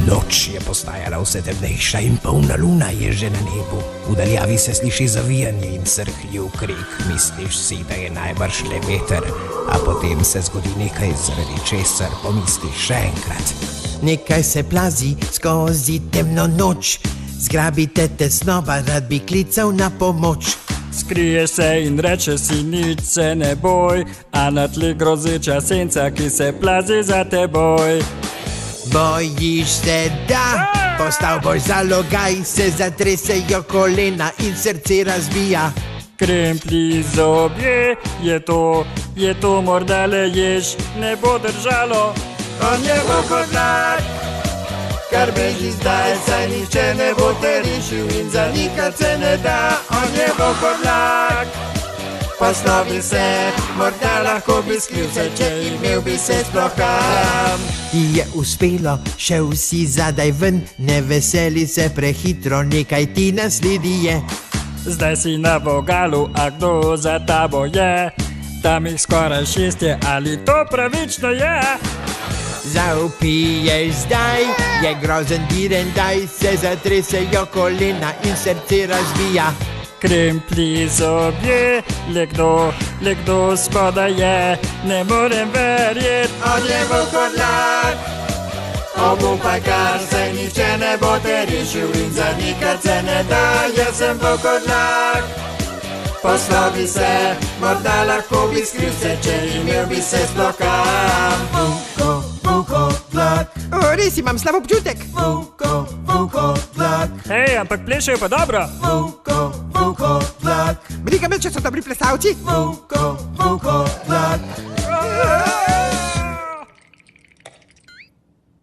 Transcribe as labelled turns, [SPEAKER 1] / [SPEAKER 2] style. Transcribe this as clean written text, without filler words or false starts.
[SPEAKER 1] Noč je postajala vse temnejša in polna luna je že na nebu. V daljavi se sliši zavijanje in srhljiv krik. Misliš si, da je najbrž le veter, a potem se zgodi nekaj, zaradi česar pomisliš še enkrat.
[SPEAKER 2] Nekaj se plazi skozi temno noč, zgrabite tesnoba, rad bi klical na pomoč.
[SPEAKER 3] Skrije se in reče si, nič se ne boj, a na tli grozeča senca, ki se plazi za teboj.
[SPEAKER 2] Bojiš se, da postal boš zalogaj, se zatresejo kolena in srce razbija.
[SPEAKER 3] Kremplji zobje, je to morda le jež, ne bo držalo.
[SPEAKER 4] On je bo kot vlak, kar beži zdaj, saj nihče ne bo te rešil in zanikati se ne da. On je bo kot vlak, poslovi se, morda lahko bi skril se, če imel bi se sploh kam.
[SPEAKER 2] Ti je uspelo, šel si zadaj ven, ne veseli se prehitro, nekaj ti nasledi je.
[SPEAKER 3] Zdaj si na vogalu, a kdo za tabo je? Tam jih skoraj 6 je, ali to pravično je?
[SPEAKER 2] Zaupiješ zdaj, je grozen direndaj, se zatresejo kolena in srce razbija.
[SPEAKER 3] Kremplji zobje, le kdo spodaj je, ne morem verjet.
[SPEAKER 4] On je bo kot vlak, obupaj kar, saj nihče ne bo te rešil in zanikati se ne da. Jaz sem bo kot vlak, poslovi se, morda lahko bi skril se, če imel bi se sploh kam. Bo kot vlak,
[SPEAKER 2] Res imam slab občutek.
[SPEAKER 4] bo kot vlak,
[SPEAKER 3] Hej, ampak plešejo pa dobro.
[SPEAKER 4] bo kot vlak,
[SPEAKER 2] Briga me, če so dobri plesalci.
[SPEAKER 4] bo kot vlak.